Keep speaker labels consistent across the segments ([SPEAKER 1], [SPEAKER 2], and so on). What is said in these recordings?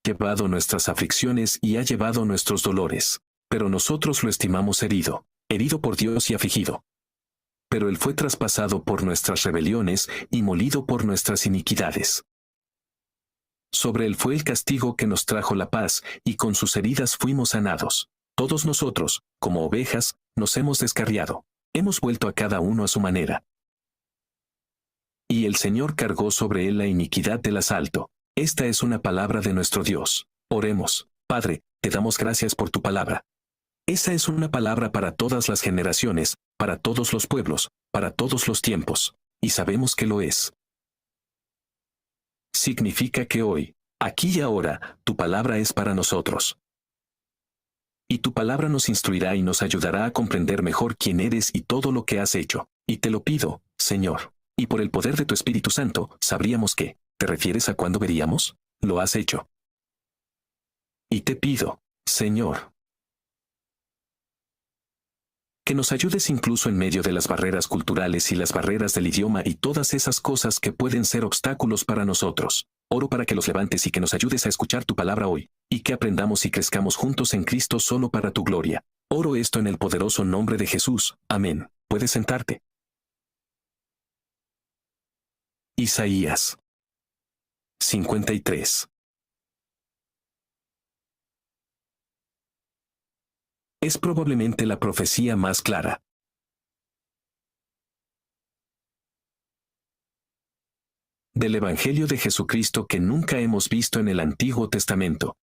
[SPEAKER 1] llevado nuestras aflicciones y ha llevado nuestros dolores. Pero nosotros lo estimamos herido, herido por Dios y afligido. Pero Él fue traspasado por nuestras rebeliones y molido por nuestras iniquidades. Sobre Él fue el castigo que nos trajo la paz, y con sus heridas fuimos sanados. Todos nosotros, como ovejas, nos hemos descarriado. Hemos vuelto a cada uno a su manera. Y el Señor cargó sobre Él la iniquidad del asalto. Esta es una palabra de nuestro Dios. Oremos. Padre, te damos gracias por tu palabra. Esa es una palabra para todas las generaciones, para todos los pueblos, para todos los tiempos. Y sabemos que lo es. Significa que hoy, aquí y ahora, tu palabra es para nosotros. Y tu palabra nos instruirá y nos ayudará a comprender mejor quién eres y todo lo que has hecho. Y te lo pido, Señor. Y por el poder de tu Espíritu Santo, sabríamos que, ¿te refieres a cuándo veríamos? Lo has hecho. Y te pido, Señor, que nos ayudes incluso en medio de las barreras culturales y las barreras del idioma y todas esas cosas que pueden ser obstáculos para nosotros. Oro para que los levantes y que nos ayudes a escuchar tu palabra hoy, y que aprendamos y crezcamos juntos en Cristo solo para tu gloria. Oro esto en el poderoso nombre de Jesús. Amén. Puedes sentarte. Isaías 53. Es probablemente la profecía más clara. Del Evangelio de Jesucristo que nunca hemos visto en el Antiguo Testamento.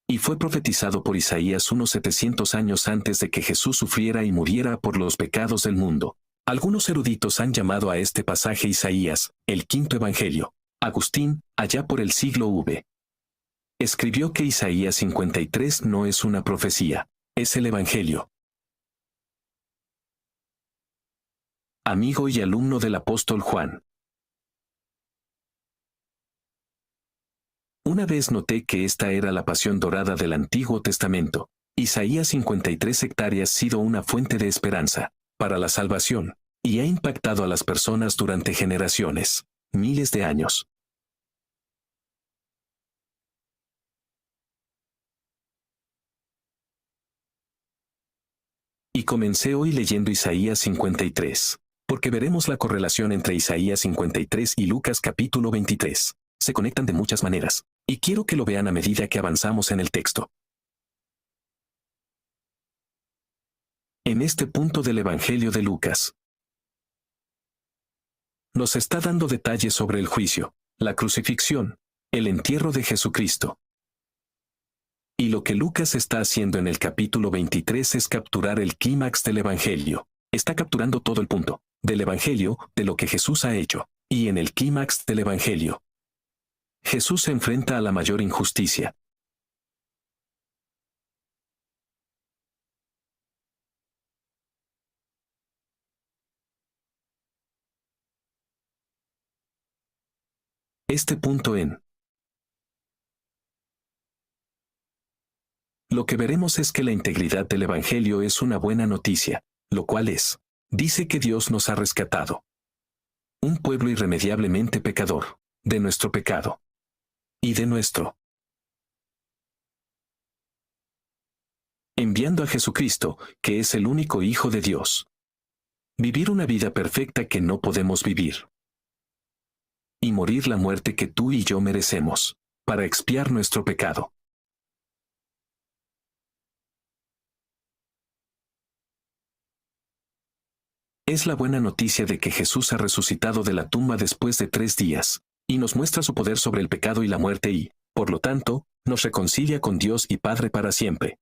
[SPEAKER 1] Y fue profetizado por Isaías unos 700 años antes de que Jesús sufriera y muriera por los pecados del mundo. Algunos eruditos han llamado a este pasaje Isaías, el quinto Evangelio. Agustín, allá por el siglo V, escribió que Isaías 53 no es una profecía, es el Evangelio. Amigo y alumno del apóstol Juan. Una vez noté que esta era la pasión dorada del Antiguo Testamento. Isaías 53 hectáreas ha sido una fuente de esperanza para la salvación, y ha impactado a las personas durante generaciones, miles de años. Y comencé hoy leyendo Isaías 53, porque veremos la correlación entre Isaías 53 y Lucas capítulo 23. Se conectan de muchas maneras, y quiero que lo vean a medida que avanzamos en el texto. En este punto del Evangelio de Lucas, nos está dando detalles sobre el juicio, la crucifixión, el entierro de Jesucristo. Y lo que Lucas está haciendo en el capítulo 23 es capturar el clímax del Evangelio. Está capturando todo el punto del Evangelio, de lo que Jesús ha hecho. Y en el clímax del Evangelio, Jesús se enfrenta a la mayor injusticia. Este punto en lo que veremos es que la integridad del Evangelio es una buena noticia, lo cual es, dice que Dios nos ha rescatado. Un pueblo irremediablemente pecador, de nuestro pecado. Y de nuestro. Enviando a Jesucristo, que es el único Hijo de Dios. Vivir una vida perfecta que no podemos vivir. Y morir la muerte que tú y yo merecemos, para expiar nuestro pecado. Es la buena noticia de que Jesús ha resucitado de la tumba después de 3 días, y nos muestra su poder sobre el pecado y la muerte y, por lo tanto, nos reconcilia con Dios y Padre para siempre.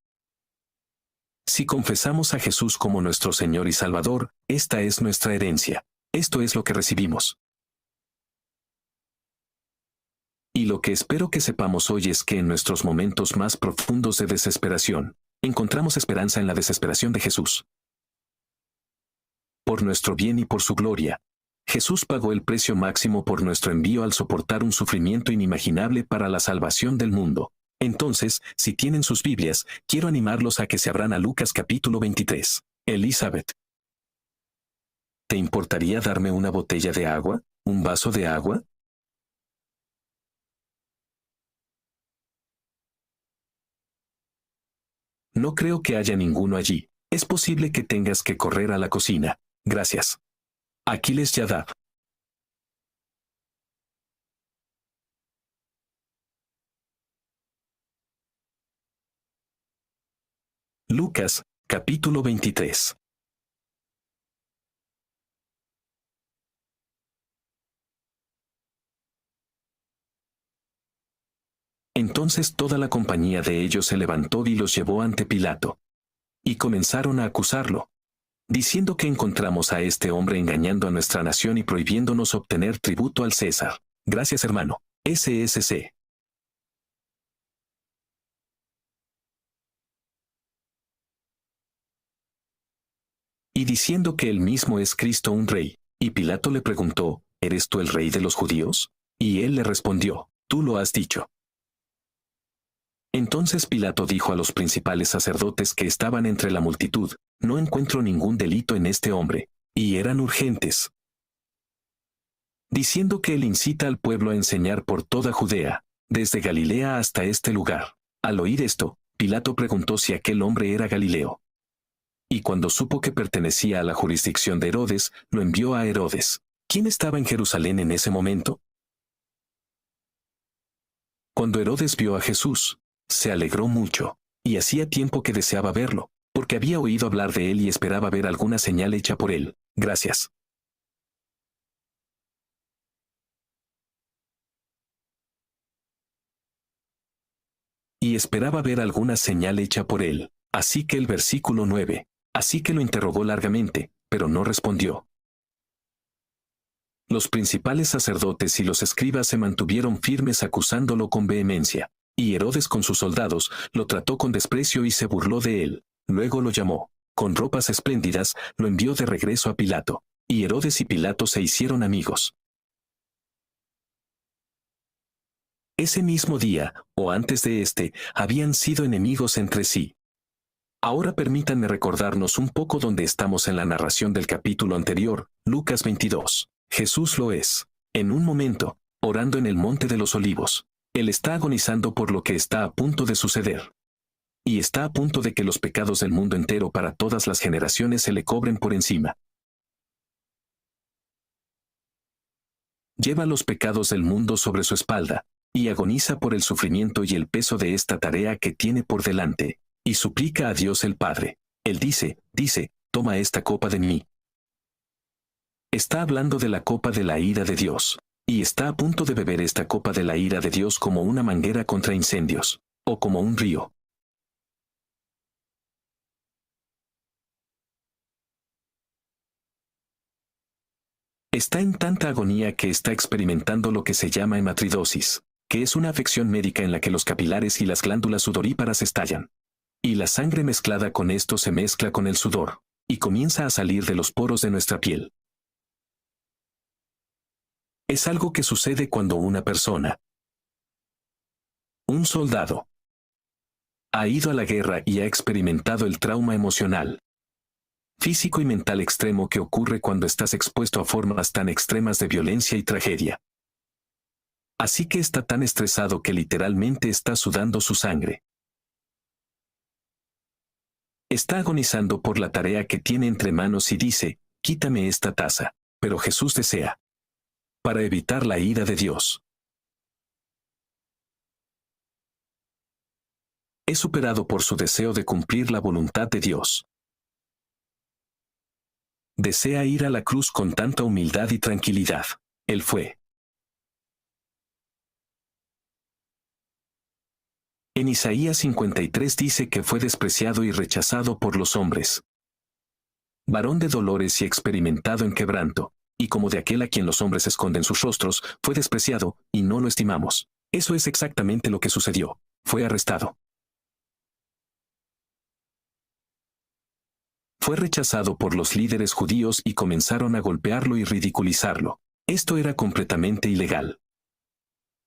[SPEAKER 1] Si confesamos a Jesús como nuestro Señor y Salvador, esta es nuestra herencia. Esto es lo que recibimos. Y lo que espero que sepamos hoy es que en nuestros momentos más profundos de desesperación, encontramos esperanza en la desesperación de Jesús. Por nuestro bien y por su gloria, Jesús pagó el precio máximo por nuestro envío al soportar un sufrimiento inimaginable para la salvación del mundo. Entonces, si tienen sus Biblias, quiero animarlos a que se abran a Lucas capítulo 23. Elizabeth, ¿te importaría darme una botella de agua? ¿Un vaso de agua? No creo que haya ninguno allí. Es posible que tengas que correr a la cocina. Gracias. Aquiles Yadab. Lucas, capítulo 23. Entonces toda la compañía de ellos se levantó y los llevó ante Pilato. Y comenzaron a acusarlo, diciendo que encontramos a este hombre engañando a nuestra nación y prohibiéndonos obtener tributo al César. Gracias, hermano. SSC. Y diciendo que él mismo es Cristo un rey. Y Pilato le preguntó, ¿eres tú el rey de los judíos? Y él le respondió, tú lo has dicho. Entonces Pilato dijo a los principales sacerdotes que estaban entre la multitud, no encuentro ningún delito en este hombre. Y eran urgentes, diciendo que él incita al pueblo a enseñar por toda Judea, desde Galilea hasta este lugar. Al oír esto, Pilato preguntó si aquel hombre era Galileo. Y cuando supo que pertenecía a la jurisdicción de Herodes, lo envió a Herodes. ¿Quién estaba en Jerusalén en ese momento? Cuando Herodes vio a Jesús, se alegró mucho, y hacía tiempo que deseaba verlo, porque había oído hablar de él y esperaba ver alguna señal hecha por él. Gracias. Y esperaba ver alguna señal hecha por él. Así que el versículo 9. Así que lo interrogó largamente, pero no respondió. Los principales sacerdotes y los escribas se mantuvieron firmes acusándolo con vehemencia. Y Herodes con sus soldados lo trató con desprecio y se burló de él. Luego lo llamó. Con ropas espléndidas, lo envió de regreso a Pilato. Y Herodes y Pilato se hicieron amigos. Ese mismo día, o antes de este, habían sido enemigos entre sí. Ahora permítanme recordarnos un poco dónde estamos en la narración del capítulo anterior, Lucas 22. Jesús lo es. En un momento, orando en el Monte de los Olivos. Él está agonizando por lo que está a punto de suceder. Y está a punto de que los pecados del mundo entero para todas las generaciones se le cobren por encima. Lleva los pecados del mundo sobre su espalda, y agoniza por el sufrimiento y el peso de esta tarea que tiene por delante. Y suplica a Dios el Padre. Él dice, toma esta copa de mí. Está hablando de la copa de la ira de Dios. Y está a punto de beber esta copa de la ira de Dios como una manguera contra incendios, o como un río. Está en tanta agonía que está experimentando lo que se llama hematridosis, que es una afección médica en la que los capilares y las glándulas sudoríparas estallan. Y la sangre mezclada con esto se mezcla con el sudor, y comienza a salir de los poros de nuestra piel. Es algo que sucede cuando una persona, un soldado, ha ido a la guerra y ha experimentado el trauma emocional, físico y mental extremo que ocurre cuando estás expuesto a formas tan extremas de violencia y tragedia. Así que está tan estresado que literalmente está sudando su sangre. Está agonizando por la tarea que tiene entre manos y dice, quítame esta taza. Pero Jesús desea, para evitar la ira de Dios. Es superado por su deseo de cumplir la voluntad de Dios. Desea ir a la cruz con tanta humildad y tranquilidad. Él fue. En Isaías 53 dice que fue despreciado y rechazado por los hombres. Varón de dolores y experimentado en quebranto, y como de aquel a quien los hombres esconden sus rostros, fue despreciado, y no lo estimamos. Eso es exactamente lo que sucedió. Fue arrestado. Fue rechazado por los líderes judíos y comenzaron a golpearlo y ridiculizarlo. Esto era completamente ilegal.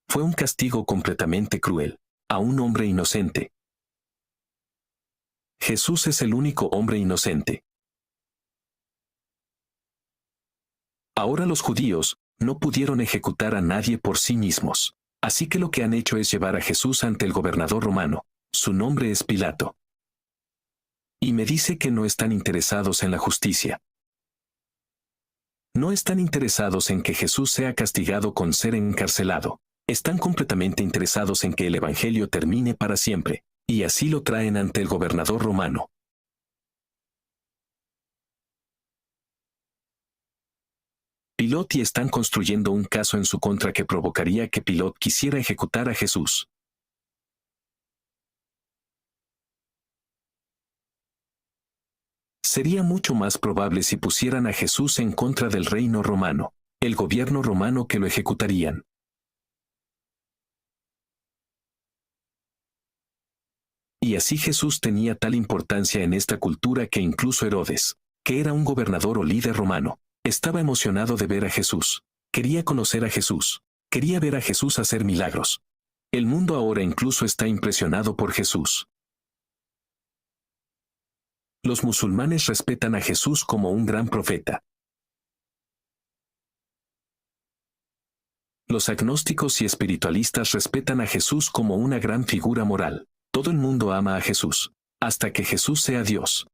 [SPEAKER 1] Fue un castigo completamente cruel, a un hombre inocente. Jesús es el único hombre inocente. Ahora los judíos no pudieron ejecutar a nadie por sí mismos. Así que lo que han hecho es llevar a Jesús ante el gobernador romano. Su nombre es Pilato. Y me dice que no están interesados en la justicia. No están interesados en que Jesús sea castigado con ser encarcelado. Están completamente interesados en que el Evangelio termine para siempre, y así lo traen ante el gobernador romano. Piloto y están construyendo un caso en su contra que provocaría que Piloto quisiera ejecutar a Jesús. Sería mucho más probable si pusieran a Jesús en contra del reino romano, el gobierno romano que lo ejecutarían. Y así Jesús tenía tal importancia en esta cultura que incluso Herodes, que era un gobernador o líder romano, estaba emocionado de ver a Jesús. Quería conocer a Jesús. Quería ver a Jesús hacer milagros. El mundo ahora incluso está impresionado por Jesús. Los musulmanes respetan a Jesús como un gran profeta. Los agnósticos y espiritualistas respetan a Jesús como una gran figura moral. Todo el mundo ama a Jesús, hasta que Jesús sea Dios.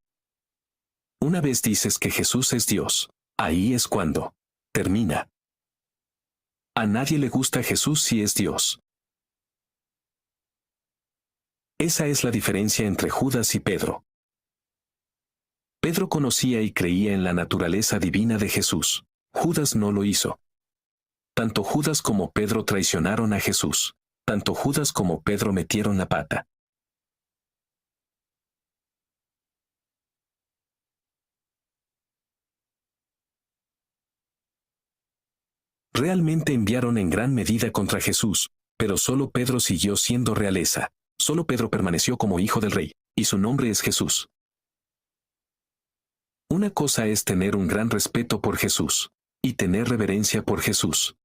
[SPEAKER 1] Una vez dices que Jesús es Dios, ahí es cuando termina. A nadie le gusta Jesús si es Dios. Esa es la diferencia entre Judas y Pedro. Pedro conocía y creía en la naturaleza divina de Jesús. Judas no lo hizo. Tanto Judas como Pedro traicionaron a Jesús. Tanto Judas como Pedro metieron la pata. Realmente enviaron en gran medida contra Jesús, pero solo Pedro siguió siendo realeza. Solo Pedro permaneció como hijo del rey, y su nombre es Jesús. Una cosa es tener un gran respeto por Jesús, y tener reverencia por Jesús.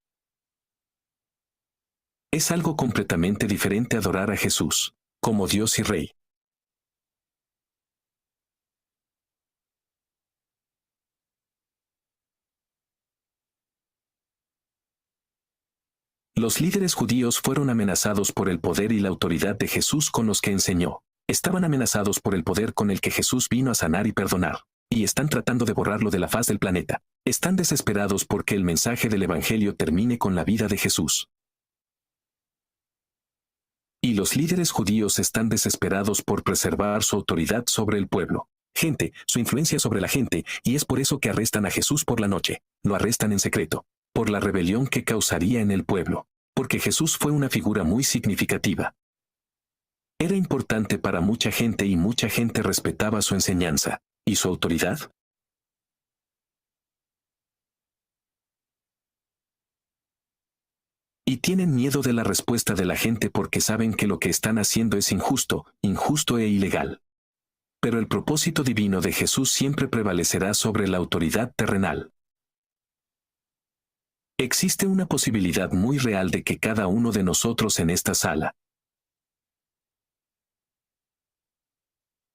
[SPEAKER 1] Es algo completamente diferente adorar a Jesús, como Dios y Rey. Los líderes judíos fueron amenazados por el poder y la autoridad de Jesús con los que enseñó. Estaban amenazados por el poder con el que Jesús vino a sanar y perdonar. Y están tratando de borrarlo de la faz del planeta. Están desesperados porque el mensaje del Evangelio termine con la vida de Jesús. Y los líderes judíos están desesperados por preservar su autoridad sobre el pueblo. Su influencia sobre la gente, y es por eso que arrestan a Jesús por la noche. Lo arrestan en secreto, por la rebelión que causaría en el pueblo. Porque Jesús fue una figura muy significativa. Era importante para mucha gente y mucha gente respetaba su enseñanza. ¿Y su autoridad? Y tienen miedo de la respuesta de la gente porque saben que lo que están haciendo es injusto e ilegal. Pero el propósito divino de Jesús siempre prevalecerá sobre la autoridad terrenal. Existe una posibilidad muy real de que cada uno de nosotros en esta sala,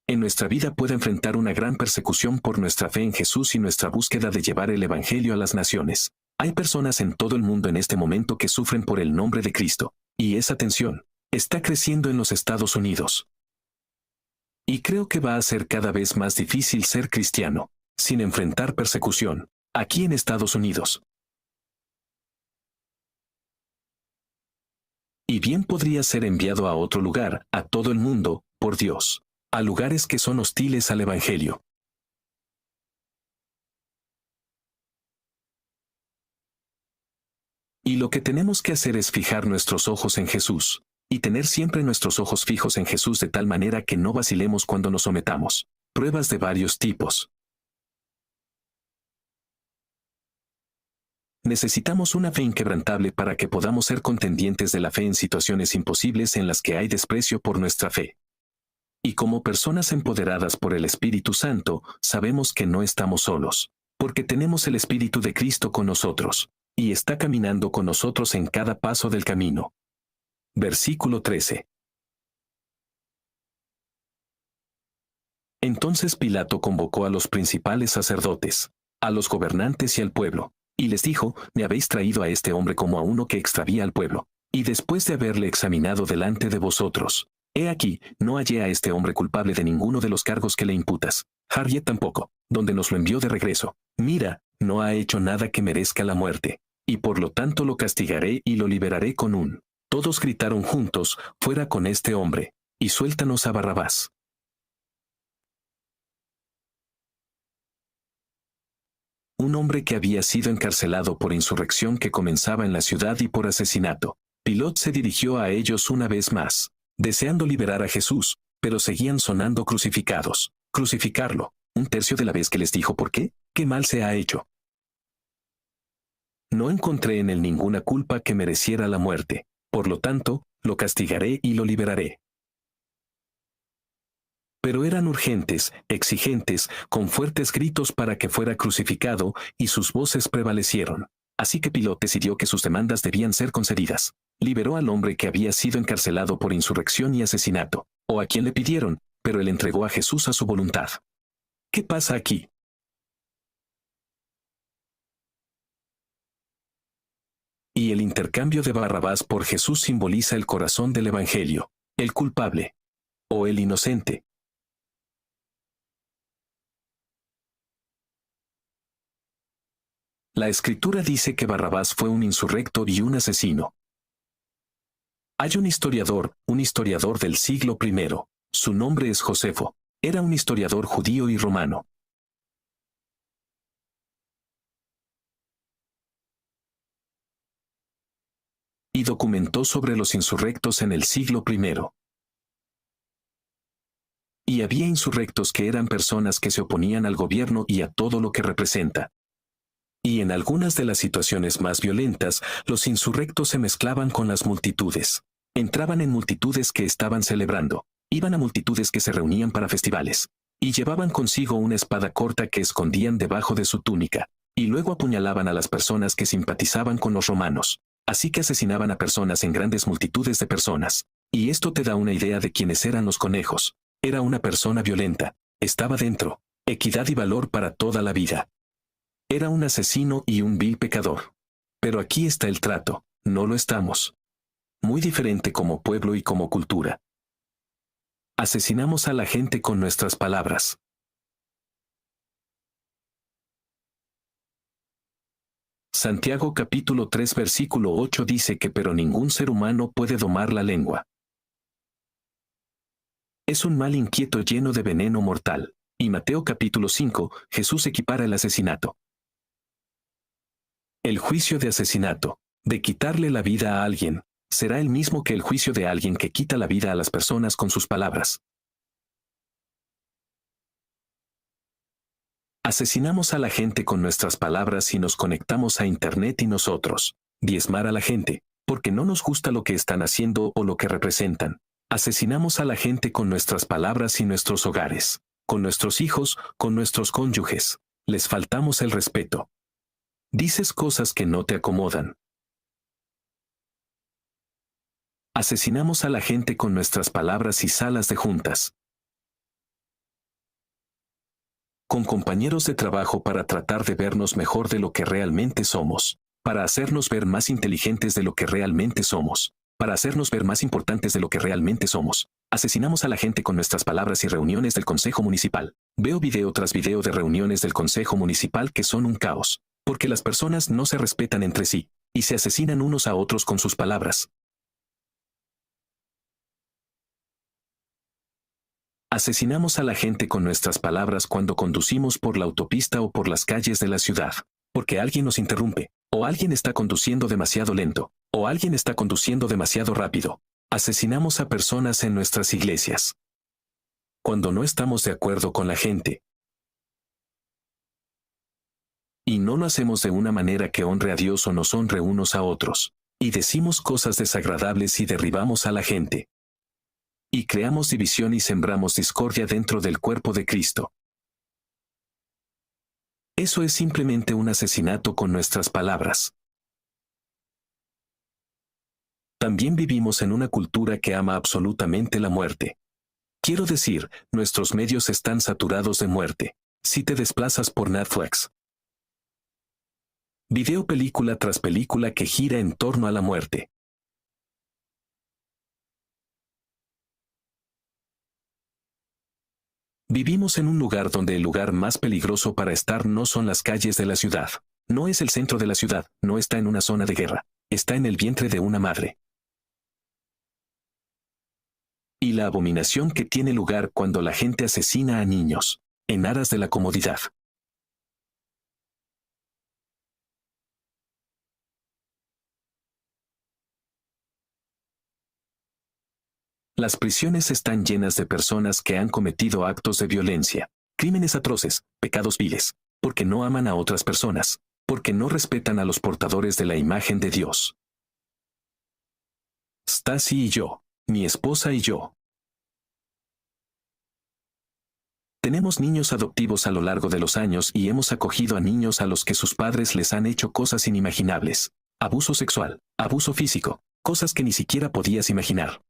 [SPEAKER 1] en nuestra vida pueda enfrentar una gran persecución por nuestra fe en Jesús y nuestra búsqueda de llevar el Evangelio a las naciones. Hay personas en todo el mundo en este momento que sufren por el nombre de Cristo, y esa tensión está creciendo en los Estados Unidos. Y creo que va a ser cada vez más difícil ser cristiano, sin enfrentar persecución, aquí en Estados Unidos. Y bien podría ser enviado a otro lugar, a todo el mundo, por Dios. A lugares que son hostiles al Evangelio. Y lo que tenemos que hacer es fijar nuestros ojos en Jesús, y tener siempre nuestros ojos fijos en Jesús de tal manera que no vacilemos cuando nos sometamos. Pruebas de varios tipos. Necesitamos una fe inquebrantable para que podamos ser contendientes de la fe en situaciones imposibles en las que hay desprecio por nuestra fe. Y como personas empoderadas por el Espíritu Santo, sabemos que no estamos solos, porque tenemos el Espíritu de Cristo con nosotros, y está caminando con nosotros en cada paso del camino. Versículo 13. Entonces Pilato convocó a los principales sacerdotes, a los gobernantes y al pueblo, y les dijo: me habéis traído a este hombre como a uno que extravía al pueblo, y después de haberle examinado delante de vosotros, He aquí, no hallé a este hombre culpable de ninguno de los cargos que le imputas. Harriet tampoco, donde nos lo envió de regreso. Mira, no ha hecho nada que merezca la muerte. Y por lo tanto lo castigaré y lo liberaré con un. Todos gritaron juntos, fuera con este hombre, y suéltanos a Barrabás. Un hombre que había sido encarcelado por insurrección que comenzaba en la ciudad y por asesinato. Pilot se dirigió a ellos una vez más, deseando liberar a Jesús, pero seguían sonando crucificados. Crucificarlo. Un tercio de la vez que les dijo por qué, qué mal se ha hecho. No encontré en él ninguna culpa que mereciera la muerte. Por lo tanto, lo castigaré y lo liberaré. Pero eran urgentes, exigentes, con fuertes gritos para que fuera crucificado, y sus voces prevalecieron. Así que Pilot decidió que sus demandas debían ser concedidas. Liberó al hombre que había sido encarcelado por insurrección y asesinato, o a quien le pidieron, pero él entregó a Jesús a su voluntad. ¿Qué pasa aquí? Y el intercambio de Barrabás por Jesús simboliza el corazón del Evangelio, el culpable, o el inocente. La Escritura dice que Barrabás fue un insurrecto y un asesino. Hay un historiador del siglo I. Su nombre es Josefo. Era un historiador judío y romano. Y documentó sobre los insurrectos en el siglo I. Y había insurrectos que eran personas que se oponían al gobierno y a todo lo que representa. Y en algunas de las situaciones más violentas, los insurrectos se mezclaban con las multitudes. Entraban en multitudes que estaban celebrando, iban a multitudes que se reunían para festivales, y llevaban consigo una espada corta que escondían debajo de su túnica, y luego apuñalaban a las personas que simpatizaban con los romanos. Así que asesinaban a personas en grandes multitudes de personas. Y esto te da una idea de quiénes eran los conejos. Era una persona violenta, estaba dentro, equidad y valor para toda la vida. Era un asesino y un vil pecador. Pero aquí está el trato, no lo estamos. Muy diferente como pueblo y como cultura. Asesinamos a la gente con nuestras palabras. Santiago capítulo 3 versículo 8 dice que pero ningún ser humano puede domar la lengua. Es un mal inquieto lleno de veneno mortal. Y Mateo capítulo 5, Jesús equipara el asesinato. El juicio de asesinato, de quitarle la vida a alguien, será el mismo que el juicio de alguien que quita la vida a las personas con sus palabras. Asesinamos a la gente con nuestras palabras y nos conectamos a Internet y nosotros. Diezmar a la gente, porque no nos gusta lo que están haciendo o lo que representan. Asesinamos a la gente con nuestras palabras y nuestros hogares, con nuestros hijos, con nuestros cónyuges. Les faltamos el respeto. Dices cosas que no te acomodan. Asesinamos a la gente con nuestras palabras y salas de juntas. Con compañeros de trabajo para tratar de vernos mejor de lo que realmente somos, para hacernos ver más inteligentes de lo que realmente somos, para hacernos ver más importantes de lo que realmente somos. Asesinamos a la gente con nuestras palabras y reuniones del Consejo Municipal. Veo video tras video de reuniones del Consejo Municipal que son un caos, porque las personas no se respetan entre sí, y se asesinan unos a otros con sus palabras. Asesinamos a la gente con nuestras palabras cuando conducimos por la autopista o por las calles de la ciudad, porque alguien nos interrumpe, o alguien está conduciendo demasiado lento, o alguien está conduciendo demasiado rápido. Asesinamos a personas en nuestras iglesias. Cuando no estamos de acuerdo con la gente. Y no lo hacemos de una manera que honre a Dios o nos honre unos a otros. Y decimos cosas desagradables y derribamos a la gente. Y creamos división y sembramos discordia dentro del cuerpo de Cristo. Eso es simplemente un asesinato con nuestras palabras. También vivimos en una cultura que ama absolutamente la muerte. Quiero decir, nuestros medios están saturados de muerte. Si te desplazas por Netflix, video película tras película que gira en torno a la muerte. Vivimos en un lugar donde el lugar más peligroso para estar no son las calles de la ciudad. No es el centro de la ciudad, no está en una zona de guerra. Está en el vientre de una madre. Y la abominación que tiene lugar cuando la gente asesina a niños, en aras de la comodidad. Las prisiones están llenas de personas que han cometido actos de violencia, crímenes atroces, pecados viles, porque no aman a otras personas, porque no respetan a los portadores de la imagen de Dios. Stacy y yo, mi esposa y yo. Tenemos niños adoptivos a lo largo de los años y hemos acogido a niños a los que sus padres les han hecho cosas inimaginables. Abuso sexual, abuso físico, cosas que ni siquiera podías imaginar.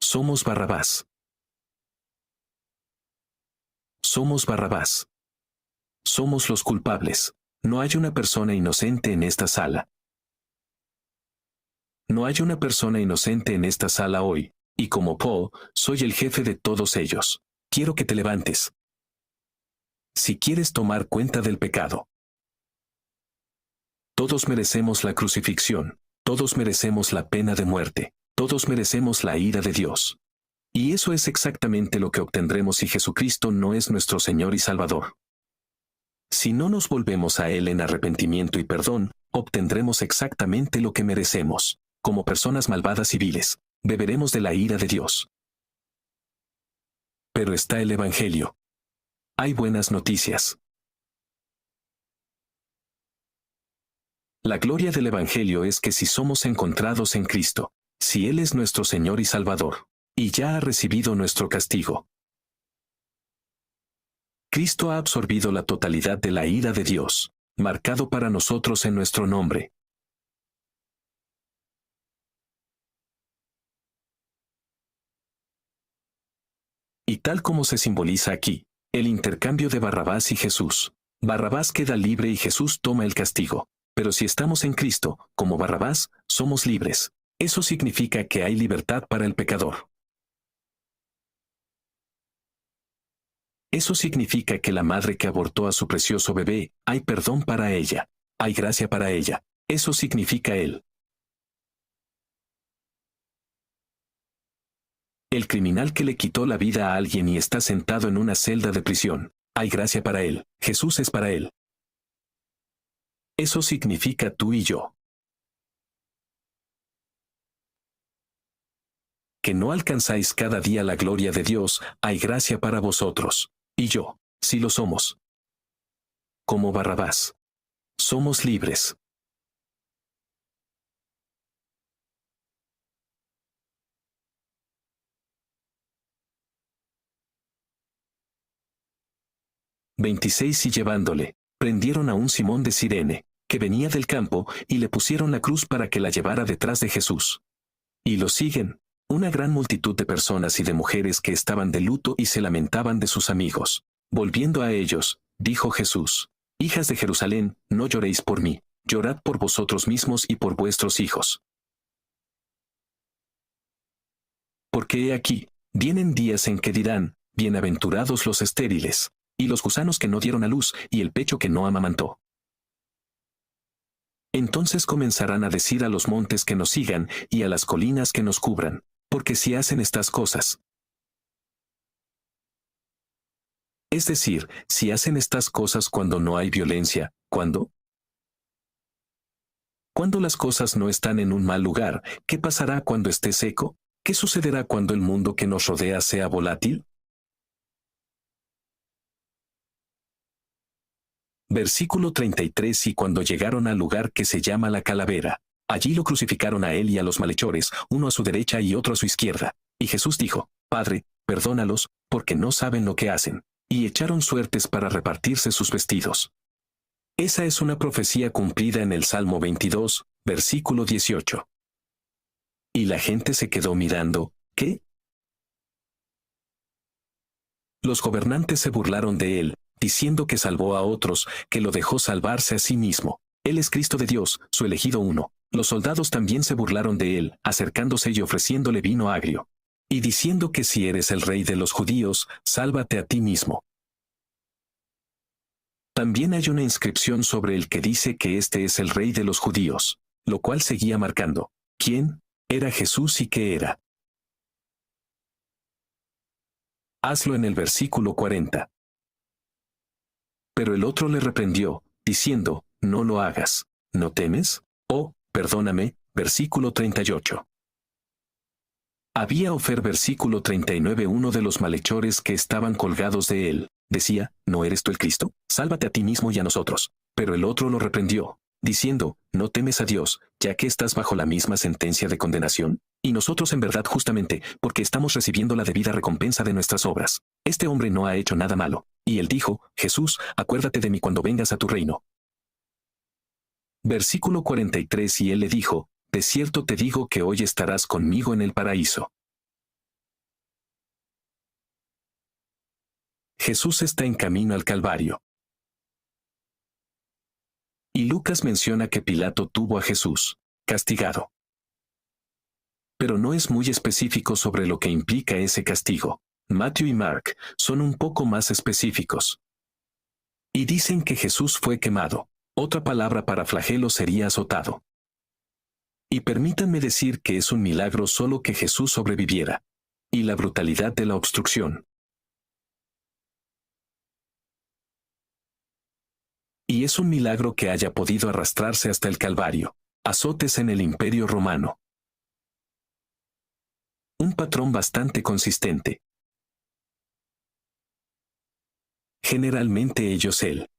[SPEAKER 1] Somos Barrabás. Somos Barrabás. Somos los culpables. No hay una persona inocente en esta sala. No hay una persona inocente en esta sala hoy, y como Paul, soy el jefe de todos ellos. Quiero que te levantes. Si quieres tomar cuenta del pecado. Todos merecemos la crucifixión. Todos merecemos la pena de muerte. Todos merecemos la ira de Dios. Y eso es exactamente lo que obtendremos si Jesucristo no es nuestro Señor y Salvador. Si no nos volvemos a Él en arrepentimiento y perdón, obtendremos exactamente lo que merecemos. Como personas malvadas y viles, beberemos de la ira de Dios. Pero está el Evangelio. Hay buenas noticias. La gloria del Evangelio es que si somos encontrados en Cristo, si Él es nuestro Señor y Salvador, y ya ha recibido nuestro castigo. Cristo ha absorbido la totalidad de la ira de Dios, marcado para nosotros en nuestro nombre. Y tal como se simboliza aquí, el intercambio de Barrabás y Jesús. Barrabás queda libre y Jesús toma el castigo. Pero si estamos en Cristo, como Barrabás, somos libres. Eso significa que hay libertad para el pecador. Eso significa que la madre que abortó a su precioso bebé, hay perdón para ella. Hay gracia para ella. Eso significa Él. El criminal que le quitó la vida a alguien y está sentado en una celda de prisión. Hay gracia para él. Jesús es para él. Eso significa tú y yo. Que no alcanzáis cada día la gloria de Dios, hay gracia para vosotros. Y yo, sí lo somos. Como Barrabás. Somos libres. Y llevándole, prendieron a un Simón de Cirene, que venía del campo, y le pusieron la cruz para que la llevara detrás de Jesús. Y lo siguen, una gran multitud de personas y de mujeres que estaban de luto y se lamentaban de sus amigos. Volviendo a ellos, dijo Jesús: Hijas de Jerusalén, no lloréis por mí, llorad por vosotros mismos y por vuestros hijos. Porque he aquí, vienen días en que dirán: bienaventurados los estériles, y los gusanos que no dieron a luz, y el pecho que no amamantó. Entonces comenzarán a decir a los montes que nos sigan, y a las colinas que nos cubran, porque si hacen estas cosas, es decir, si hacen estas cosas cuando no hay violencia, ¿cuándo? Cuando las cosas no están en un mal lugar, ¿qué pasará cuando esté seco? ¿Qué sucederá cuando el mundo que nos rodea sea volátil? Versículo 33. Y cuando llegaron al lugar que se llama la Calavera, allí lo crucificaron a él y a los malhechores, uno a su derecha y otro a su izquierda. Y Jesús dijo: Padre, perdónalos, porque no saben lo que hacen. Y echaron suertes para repartirse sus vestidos. Esa es una profecía cumplida en el Salmo 22, versículo 18. Y la gente se quedó mirando, ¿qué? Los gobernantes se burlaron de él, diciendo que salvó a otros, que lo dejó salvarse a sí mismo. Él es Cristo de Dios, su elegido uno. Los soldados también se burlaron de él, acercándose y ofreciéndole vino agrio. y diciendo que si eres el rey de los judíos, sálvate a ti mismo. También hay una inscripción sobre el que dice que este es el rey de los judíos, lo cual seguía marcando quién era Jesús y qué era. Hazlo en el versículo 40. Pero el otro le reprendió, diciendo, no lo hagas. ¿No temes? Oh, perdóname, versículo 38. Había Ofer versículo 39, uno de los malhechores que estaban colgados de él. Decía, ¿no eres tú el Cristo? Sálvate a ti mismo y a nosotros. Pero el otro lo reprendió, diciendo, no temes a Dios, ya que estás bajo la misma sentencia de condenación. Y nosotros en verdad justamente, porque estamos recibiendo la debida recompensa de nuestras obras. Este hombre no ha hecho nada malo. Y él dijo, Jesús, acuérdate de mí cuando vengas a tu reino. Versículo 43, y él le dijo, de cierto te digo que hoy estarás conmigo en el paraíso. Jesús está en camino al Calvario. Y Lucas menciona que Pilato tuvo a Jesús castigado. Pero no es muy específico sobre lo que implica ese castigo. Matthew y Mark son un poco más específicos. Y dicen que Jesús fue quemado. Otra palabra para flagelo sería azotado. Y permítanme decir que es un milagro solo que Jesús sobreviviera. Y la brutalidad de la obstrucción. Y es un milagro que haya podido arrastrarse hasta el Calvario. Azotes en el Imperio Romano. Un patrón bastante consistente. Generalmente ellos el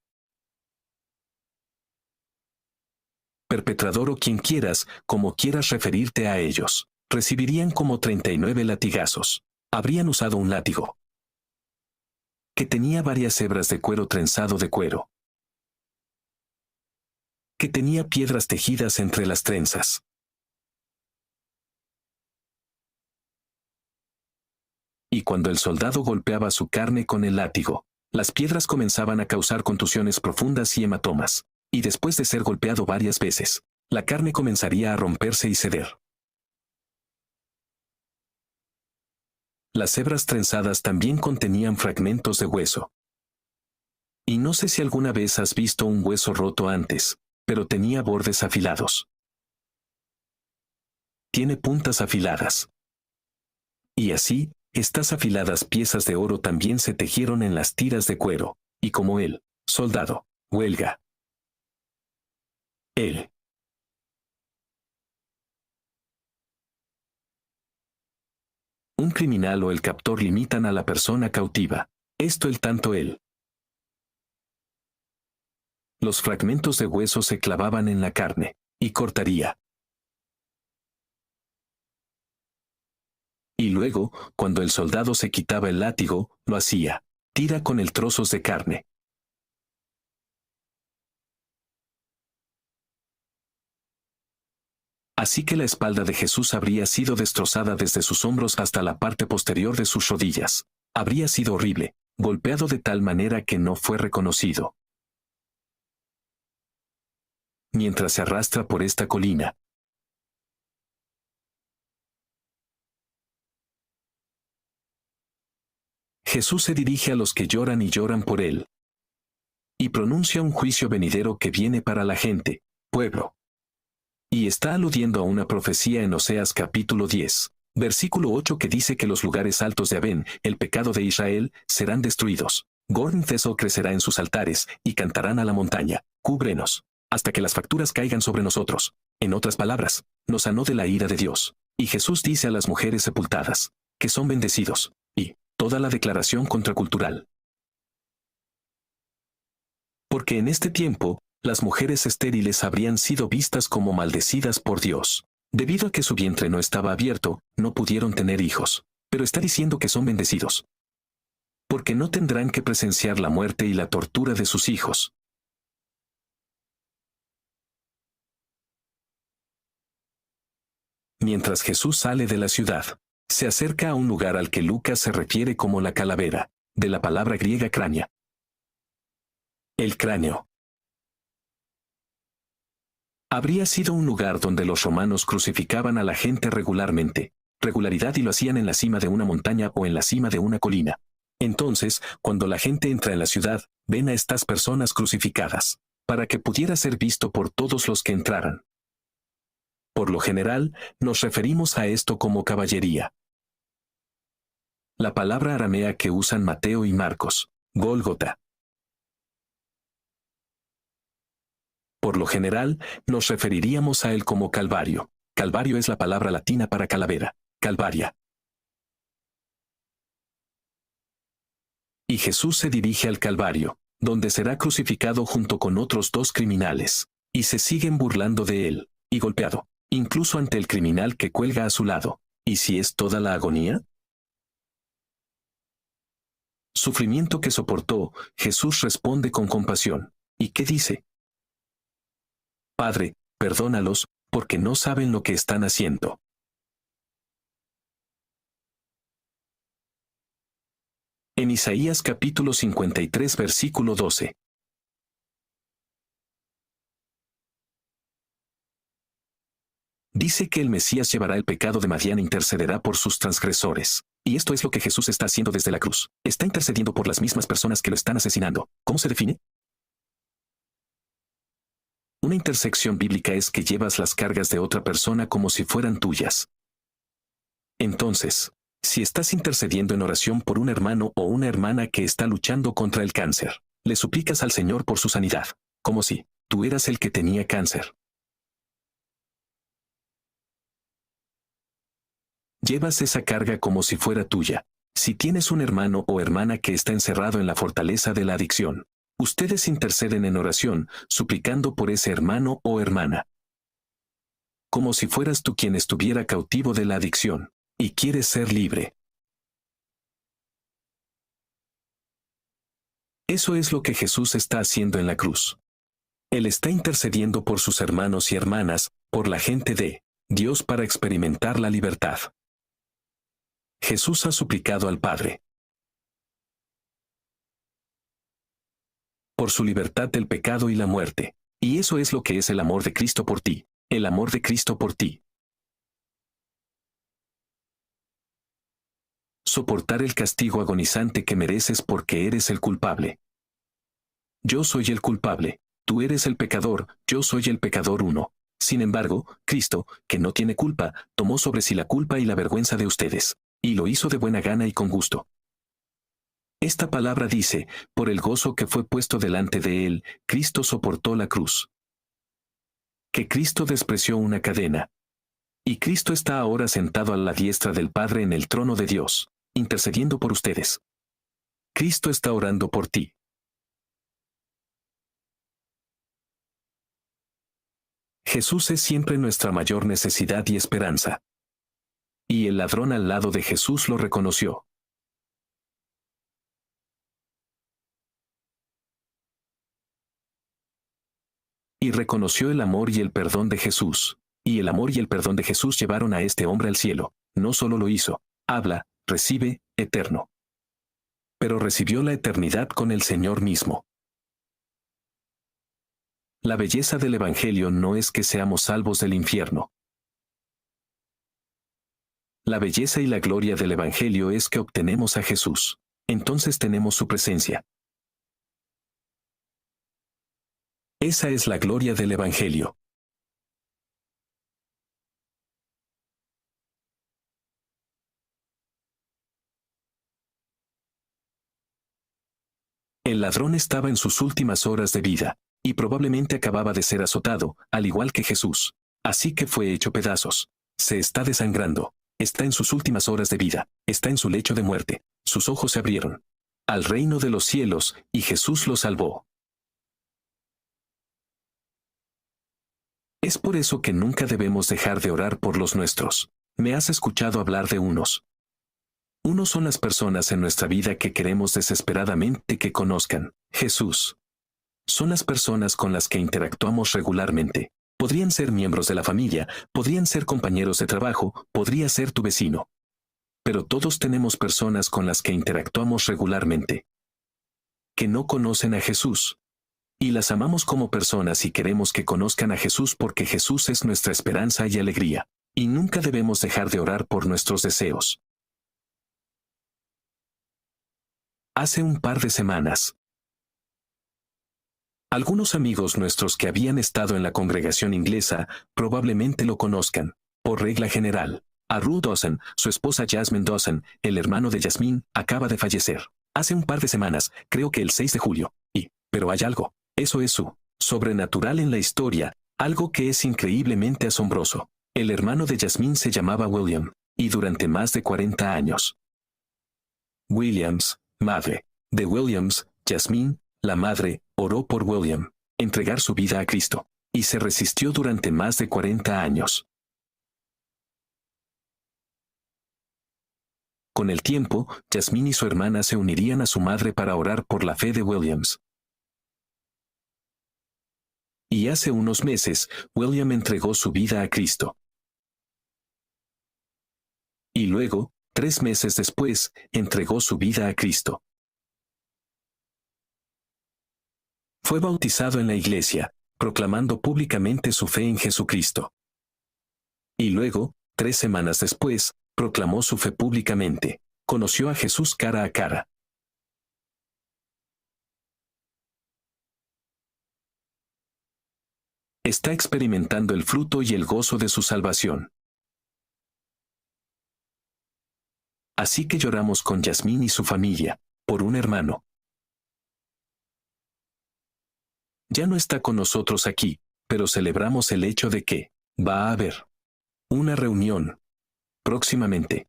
[SPEAKER 1] perpetrador o quien quieras, como quieras referirte a ellos, recibirían como 39 latigazos. Habrían usado un látigo que tenía varias hebras de cuero trenzado de cuero, que tenía piedras tejidas entre las trenzas. Y cuando el soldado golpeaba su carne con el látigo, las piedras comenzaban a causar contusiones profundas y hematomas. Y después de ser golpeado varias veces, la carne comenzaría a romperse y ceder. Las hebras trenzadas también contenían fragmentos de hueso. Y no sé si alguna vez has visto un hueso roto antes, pero tenía bordes afilados. Tiene puntas afiladas. Y así, estas afiladas piezas de oro también se tejieron en las tiras de cuero, y como el soldado huelga, él un criminal o el captor limitan a la persona cautiva. Esto el tanto él. Los fragmentos de hueso se clavaban en la carne, y cortaría. Y luego, cuando el soldado se quitaba el látigo, lo hacía. Tira con él trozos de carne. Así que la espalda de Jesús habría sido destrozada desde sus hombros hasta la parte posterior de sus rodillas. Habría sido horrible, golpeado de tal manera que no fue reconocido. Mientras se arrastra por esta colina, Jesús se dirige a los que lloran y lloran por él. Y pronuncia un juicio venidero que viene para la gente, pueblo. Y está aludiendo a una profecía en Oseas capítulo 10, versículo 8 que dice que los lugares altos de Abén, el pecado de Israel, serán destruidos. Gorn Ceso crecerá en sus altares, y cantarán a la montaña, cúbrenos, hasta que las facturas caigan sobre nosotros. En otras palabras, nos sanó de la ira de Dios. Y Jesús dice a las mujeres sepultadas, que son bendecidos, y toda la declaración contracultural. Porque en este tiempo, las mujeres estériles habrían sido vistas como maldecidas por Dios. Debido a que su vientre no estaba abierto, no pudieron tener hijos. Pero está diciendo que son bendecidos. Porque no tendrán que presenciar la muerte y la tortura de sus hijos. Mientras Jesús sale de la ciudad, se acerca a un lugar al que Lucas se refiere como la calavera, de la palabra griega cránea. El cráneo habría sido un lugar donde los romanos crucificaban a la gente regularmente. regularidad y lo hacían en la cima de una montaña o en la cima de una colina. Entonces, cuando la gente entra en la ciudad, ven a estas personas crucificadas, para que pudiera ser visto por todos los que entraran. Por lo general, nos referimos a esto como caballería. La palabra aramea que usan Mateo y Marcos, Gólgota. Por lo general, nos referiríamos a él como Calvario. Calvario es la palabra latina para calavera, Calvaria. Y Jesús se dirige al Calvario, donde será crucificado junto con otros 2 criminales, y se siguen burlando de él, y golpeado, incluso ante el criminal que cuelga a su lado. ¿Y si es toda la agonía? Sufrimiento que soportó, Jesús responde con compasión. ¿Y qué dice? Padre, perdónalos, porque no saben lo que están haciendo. En Isaías capítulo 53 versículo 12. Dice que el Mesías llevará el pecado de Madián e intercederá por sus transgresores. Y esto es lo que Jesús está haciendo desde la cruz. Está intercediendo por las mismas personas que lo están asesinando. ¿Cómo se define? Una intersección bíblica es que llevas las cargas de otra persona como si fueran tuyas. Entonces, si estás intercediendo en oración por un hermano o una hermana que está luchando contra el cáncer, le suplicas al Señor por su sanidad, como si tú eras el que tenía cáncer. Llevas esa carga como si fuera tuya. Si tienes un hermano o hermana que está encerrado en la fortaleza de la adicción, ustedes interceden en oración, suplicando por ese hermano o hermana. Como si fueras tú quien estuviera cautivo de la adicción, y quieres ser libre. Eso es lo que Jesús está haciendo en la cruz. Él está intercediendo por sus hermanos y hermanas, por la gente de Dios para experimentar la libertad. Jesús ha suplicado al Padre por su libertad del pecado y la muerte. Y eso es lo que es el amor de Cristo por ti. El amor de Cristo por ti. Soportar el castigo agonizante que mereces porque eres el culpable. Yo soy el culpable, tú eres el pecador, yo soy el pecador uno. Sin embargo, Cristo, que no tiene culpa, tomó sobre sí la culpa y la vergüenza de ustedes, y lo hizo de buena gana y con gusto. Esta palabra dice, por el gozo que fue puesto delante de él, Cristo soportó la cruz. Que Cristo despreció una cadena. Y Cristo está ahora sentado a la diestra del Padre en el trono de Dios, intercediendo por ustedes. Cristo está orando por ti. Jesús es siempre nuestra mayor necesidad y esperanza. Y el ladrón al lado de Jesús lo reconoció. Y reconoció el amor y el perdón de Jesús. Y el amor y el perdón de Jesús llevaron a este hombre al cielo. No solo lo hizo, habla, recibe, eterno. Pero recibió la eternidad con el Señor mismo. La belleza del Evangelio no es que seamos salvos del infierno. La belleza y la gloria del Evangelio es que obtenemos a Jesús. Entonces tenemos su presencia. Esa es la gloria del Evangelio. El ladrón estaba en sus últimas horas de vida, y probablemente acababa de ser azotado, al igual que Jesús. Así que fue hecho pedazos. Se está desangrando. Está en sus últimas horas de vida. Está en su lecho de muerte. Sus ojos se abrieron al reino de los cielos, y Jesús lo salvó. Es por eso que nunca debemos dejar de orar por los nuestros. Me has escuchado hablar de unos. Unos son las personas en nuestra vida que queremos desesperadamente que conozcan Jesús. Son las personas con las que interactuamos regularmente. Podrían ser miembros de la familia, podrían ser compañeros de trabajo, podría ser tu vecino. Pero todos tenemos personas con las que interactuamos regularmente, que no conocen a Jesús. Y las amamos como personas y queremos que conozcan a Jesús porque Jesús es nuestra esperanza y alegría. Y nunca debemos dejar de orar por nuestros deseos. Hace un par de semanas, algunos amigos nuestros que habían estado en la congregación inglesa probablemente lo conozcan. Por regla general, a Ruth Dawson, su esposa Jasmine Dawson, el hermano de Jasmine, acaba de fallecer. Hace un par de semanas, creo que el 6 de julio. Pero hay algo. Eso es sobrenatural en la historia, algo que es increíblemente asombroso. El hermano de Jasmine se llamaba William, y durante más de 40 años. Williams, madre de Williams, Jasmine, la madre, oró por William, entregar su vida a Cristo, y se resistió durante más de 40 años. Con el tiempo, Jasmine y su hermana se unirían a su madre para orar por la fe de Williams. Y hace unos meses, William entregó su vida a Cristo. Y luego, 3 meses después, entregó su vida a Cristo. Fue bautizado en la iglesia, proclamando públicamente su fe en Jesucristo. Y luego, 3 semanas después, proclamó su fe públicamente. Conoció a Jesús cara a cara. Está experimentando el fruto y el gozo de su salvación. Así que lloramos con Jasmine y su familia, por un hermano. Ya no está con nosotros aquí, pero celebramos el hecho de que va a haber una reunión próximamente.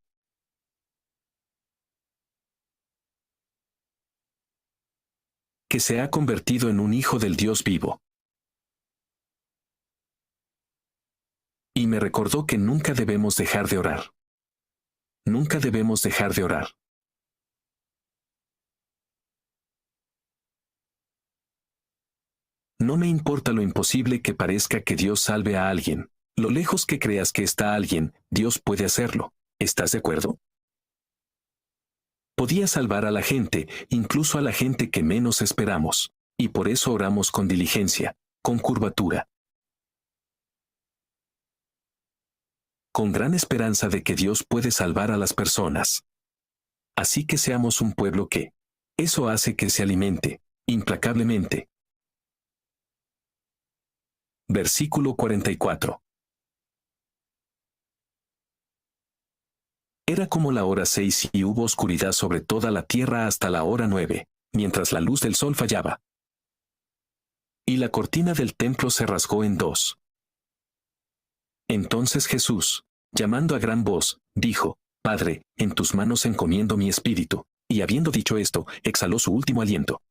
[SPEAKER 1] Que se ha convertido en un hijo del Dios vivo. Y me recordó que nunca debemos dejar de orar. Nunca debemos dejar de orar. No me importa lo imposible que parezca que Dios salve a alguien. Lo lejos que creas que está alguien, Dios puede hacerlo. ¿Estás de acuerdo? Podía salvar a la gente, incluso a la gente que menos esperamos. Y por eso oramos con diligencia, con curvatura. Con gran esperanza de que Dios puede salvar a las personas. Así que seamos un pueblo que. Eso hace que se alimente, implacablemente. Versículo 44. Era como la hora 6 y hubo oscuridad sobre toda la tierra hasta la hora 9, mientras la luz del sol fallaba. Y la cortina del templo se rasgó en 2. Entonces Jesús, llamando a gran voz, dijo: Padre, en tus manos encomiendo mi espíritu. Y habiendo dicho esto, exhaló su último aliento.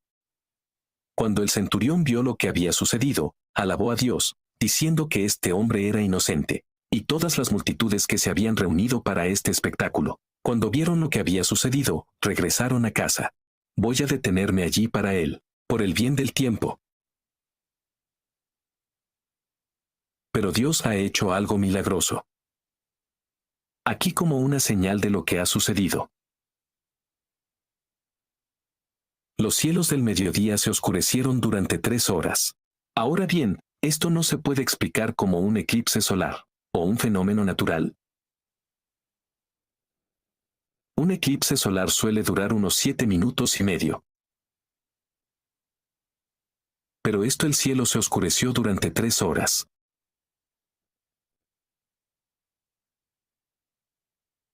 [SPEAKER 1] Cuando el centurión vio lo que había sucedido, alabó a Dios, diciendo que este hombre era inocente. Y todas las multitudes que se habían reunido para este espectáculo, cuando vieron lo que había sucedido, regresaron a casa. Voy a detenerme allí para él, por el bien del tiempo. Pero Dios ha hecho algo milagroso. Aquí como una señal de lo que ha sucedido. Los cielos del mediodía se oscurecieron durante 3 horas. Ahora bien, esto no se puede explicar como un eclipse solar, o un fenómeno natural. Un eclipse solar suele durar unos 7 minutos y medio. Pero el cielo se oscureció durante 3 horas.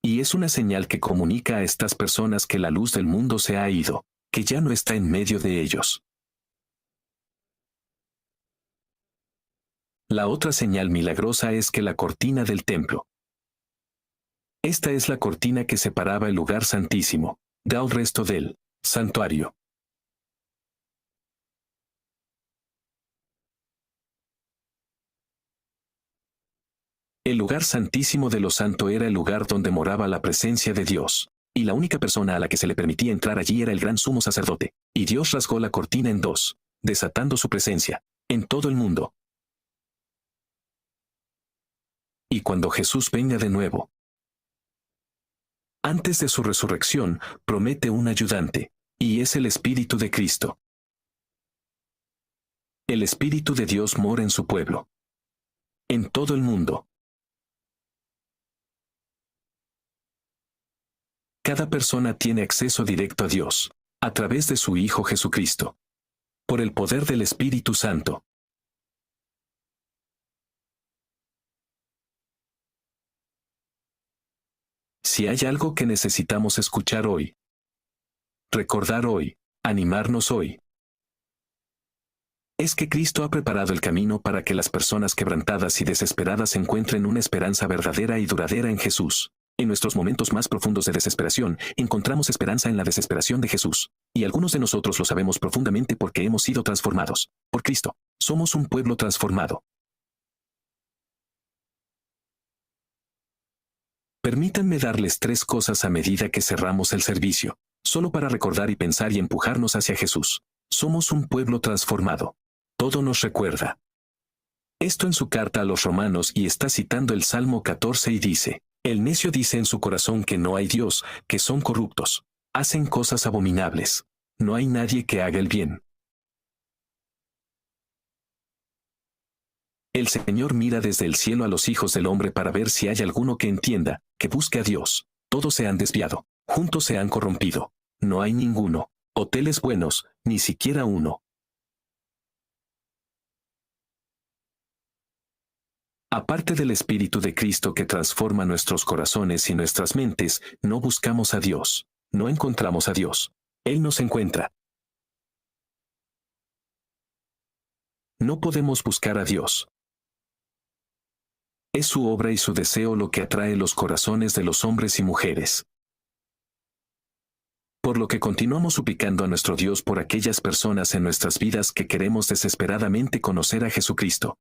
[SPEAKER 1] Y es una señal que comunica a estas personas que la luz del mundo se ha ido, que ya no está en medio de ellos. La otra señal milagrosa es que la cortina del templo. Esta es la cortina que separaba el lugar santísimo del resto del santuario. El lugar santísimo de lo santo era el lugar donde moraba la presencia de Dios, y la única persona a la que se le permitía entrar allí era el gran sumo sacerdote, y Dios rasgó la cortina en 2, desatando su presencia en todo el mundo. Y cuando Jesús venga de nuevo, antes de su resurrección, promete un ayudante, y es el Espíritu de Cristo. El Espíritu de Dios mora en su pueblo. En todo el mundo. Cada persona tiene acceso directo a Dios, a través de su Hijo Jesucristo. Por el poder del Espíritu Santo. Si hay algo que necesitamos escuchar hoy, recordar hoy, animarnos hoy, es que Cristo ha preparado el camino para que las personas quebrantadas y desesperadas encuentren una esperanza verdadera y duradera en Jesús. En nuestros momentos más profundos de desesperación, encontramos esperanza en la desesperación de Jesús. Y algunos de nosotros lo sabemos profundamente porque hemos sido transformados por Cristo. Somos un pueblo transformado. Permítanme darles 3 cosas a medida que cerramos el servicio, solo para recordar y pensar y empujarnos hacia Jesús. Somos un pueblo transformado. Todo nos recuerda esto en su carta a los Romanos y está citando el Salmo 14 y dice: el necio dice en su corazón que no hay Dios, que son corruptos, hacen cosas abominables. No hay nadie que haga el bien. El Señor mira desde el cielo a los hijos del hombre para ver si hay alguno que entienda, que busque a Dios. Todos se han desviado, juntos se han corrompido. No hay ninguno, hoteles buenos, ni siquiera uno. Aparte del Espíritu de Cristo que transforma nuestros corazones y nuestras mentes, no buscamos a Dios. No encontramos a Dios. Él nos encuentra. No podemos buscar a Dios. Es su obra y su deseo lo que atrae los corazones de los hombres y mujeres. Por lo que continuamos suplicando a nuestro Dios por aquellas personas en nuestras vidas que queremos desesperadamente conocer a Jesucristo.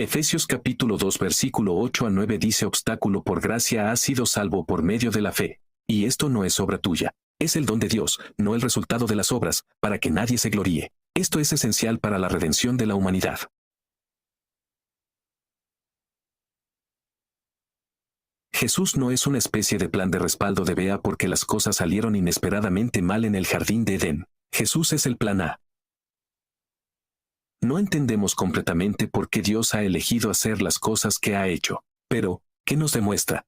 [SPEAKER 1] Efesios capítulo 2 versículo 8 a 9 dice: obstáculo por gracia has sido salvo por medio de la fe. Y esto no es obra tuya. Es el don de Dios, no el resultado de las obras, para que nadie se gloríe. Esto es esencial para la redención de la humanidad. Jesús no es una especie de plan de respaldo de Bea porque las cosas salieron inesperadamente mal en el jardín de Edén. Jesús es el plan A. No entendemos completamente por qué Dios ha elegido hacer las cosas que ha hecho, pero, ¿qué nos demuestra?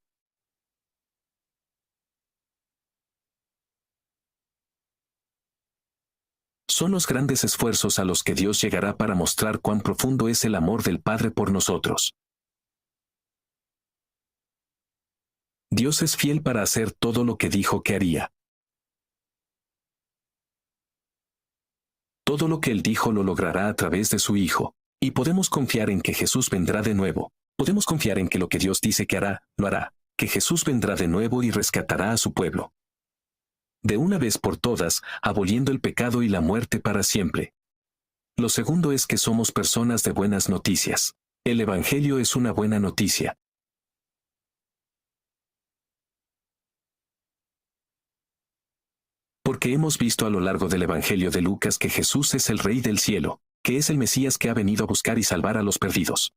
[SPEAKER 1] Son los grandes esfuerzos a los que Dios llegará para mostrar cuán profundo es el amor del Padre por nosotros. Dios es fiel para hacer todo lo que dijo que haría. Todo lo que Él dijo lo logrará a través de su Hijo. Y podemos confiar en que Jesús vendrá de nuevo. Podemos confiar en que lo que Dios dice que hará, lo hará. Que Jesús vendrá de nuevo y rescatará a su pueblo. De una vez por todas, aboliendo el pecado y la muerte para siempre. Lo segundo es que somos personas de buenas noticias. El Evangelio es una buena noticia. Porque hemos visto a lo largo del Evangelio de Lucas que Jesús es el Rey del cielo, que es el Mesías que ha venido a buscar y salvar a los perdidos.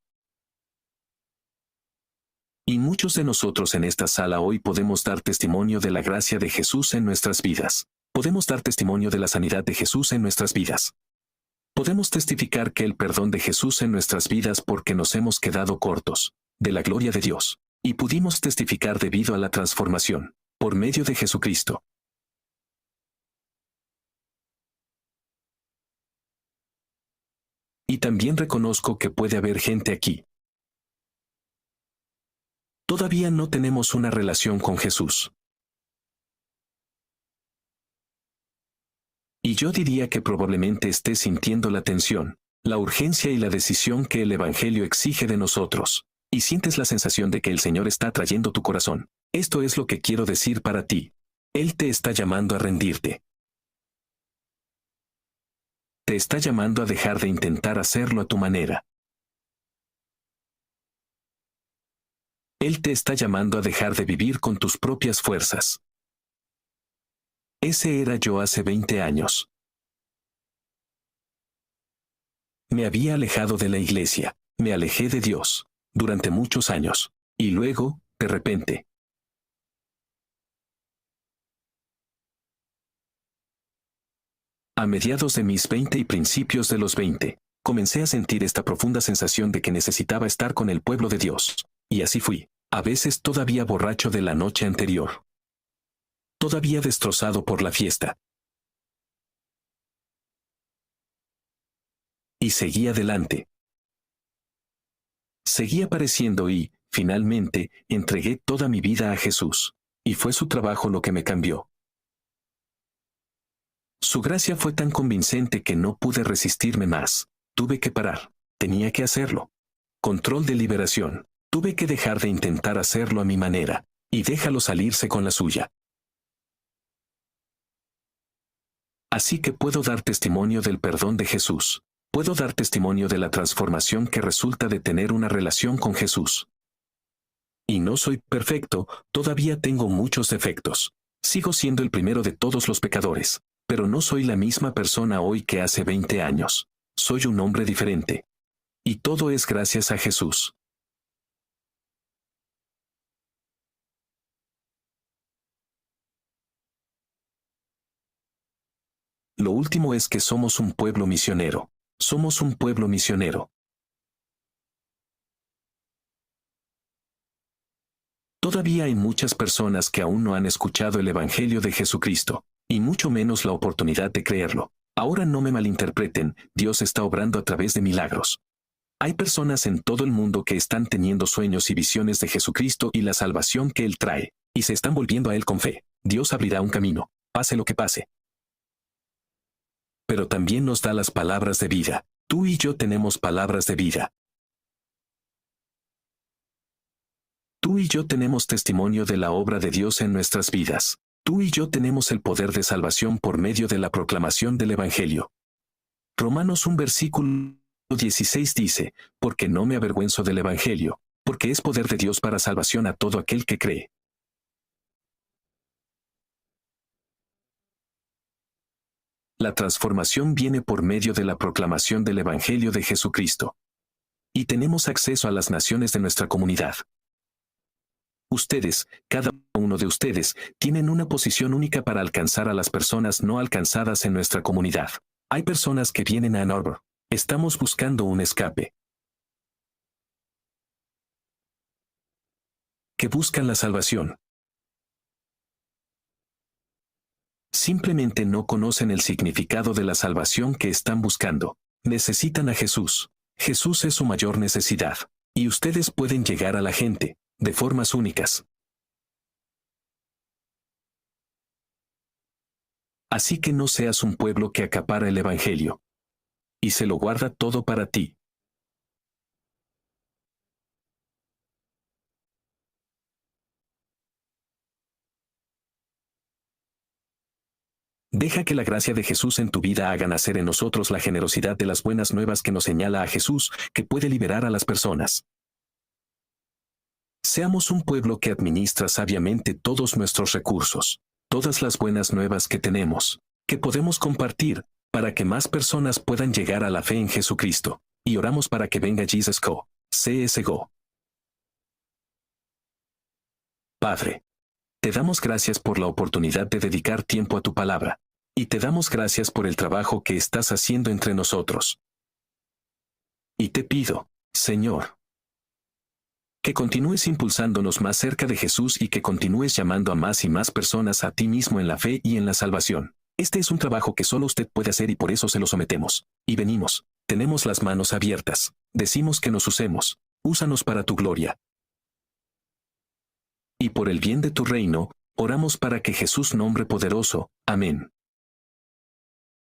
[SPEAKER 1] Y muchos de nosotros en esta sala hoy podemos dar testimonio de la gracia de Jesús en nuestras vidas. Podemos dar testimonio de la sanidad de Jesús en nuestras vidas. Podemos testificar que el perdón de Jesús en nuestras vidas porque nos hemos quedado cortos de la gloria de Dios. Y pudimos testificar debido a la transformación, por medio de Jesucristo. Y también reconozco que puede haber gente aquí. Todavía no tenemos una relación con Jesús. Y yo diría que probablemente estés sintiendo la tensión, la urgencia y la decisión que el Evangelio exige de nosotros. Y sientes la sensación de que el Señor está trayendo tu corazón. Esto es lo que quiero decir para ti. Él te está llamando a rendirte. Te está llamando a dejar de intentar hacerlo a tu manera. Él te está llamando a dejar de vivir con tus propias fuerzas. Ese era yo hace 20 años. Me había alejado de la iglesia, me alejé de Dios, durante muchos años, y luego, de repente, a mediados de mis 20 y principios de los 20, comencé a sentir esta profunda sensación de que necesitaba estar con el pueblo de Dios, y así fui. A veces todavía borracho de la noche anterior. Todavía destrozado por la fiesta. Y seguí adelante. Seguí apareciendo y, finalmente, entregué toda mi vida a Jesús. Y fue su trabajo lo que me cambió. Su gracia fue tan convincente que no pude resistirme más. Tuve que parar. Tenía que hacerlo. Control de liberación. Tuve que dejar de intentar hacerlo a mi manera, y déjalo salirse con la suya. Así que puedo dar testimonio del perdón de Jesús. Puedo dar testimonio de la transformación que resulta de tener una relación con Jesús. Y no soy perfecto, todavía tengo muchos defectos. Sigo siendo el primero de todos los pecadores, pero no soy la misma persona hoy que hace 20 años. Soy un hombre diferente. Y todo es gracias a Jesús. Lo último es que somos un pueblo misionero. Somos un pueblo misionero. Todavía hay muchas personas que aún no han escuchado el Evangelio de Jesucristo, y mucho menos la oportunidad de creerlo. Ahora no me malinterpreten, Dios está obrando a través de milagros. Hay personas en todo el mundo que están teniendo sueños y visiones de Jesucristo y la salvación que Él trae, y se están volviendo a Él con fe. Dios abrirá un camino, pase lo que pase. Pero también nos da las palabras de vida. Tú y yo tenemos palabras de vida. Tú y yo tenemos testimonio de la obra de Dios en nuestras vidas. Tú y yo tenemos el poder de salvación por medio de la proclamación del Evangelio. Romanos 1 versículo 16 dice, porque no me avergüenzo del Evangelio, porque es poder de Dios para salvación a todo aquel que cree. La transformación viene por medio de la proclamación del Evangelio de Jesucristo. Y tenemos acceso a las naciones de nuestra comunidad. Ustedes, cada uno de ustedes, tienen una posición única para alcanzar a las personas no alcanzadas en nuestra comunidad. Hay personas que vienen a Ann Arbor. Estamos buscando un escape. Que buscan la salvación. Simplemente no conocen el significado de la salvación que están buscando. Necesitan a Jesús. Jesús es su mayor necesidad. Y ustedes pueden llegar a la gente, de formas únicas. Así que no seas un pueblo que acapara el Evangelio. Y se lo guarda todo para ti. Deja que la gracia de Jesús en tu vida haga nacer en nosotros la generosidad de las buenas nuevas que nos señala a Jesús, que puede liberar a las personas. Seamos un pueblo que administra sabiamente todos nuestros recursos, todas las buenas nuevas que tenemos, que podemos compartir, para que más personas puedan llegar a la fe en Jesucristo. Y oramos para que venga Jesus Co. CSGO. Padre, te damos gracias por la oportunidad de dedicar tiempo a tu palabra. Y te damos gracias por el trabajo que estás haciendo entre nosotros. Y te pido, Señor, que continúes impulsándonos más cerca de Jesús y que continúes llamando a más y más personas a ti mismo en la fe y en la salvación. Este es un trabajo que solo usted puede hacer y por eso se lo sometemos. Y venimos, tenemos las manos abiertas, decimos que nos usemos, úsanos para tu gloria. Y por el bien de tu reino, oramos para que Jesús nombre poderoso. Amén.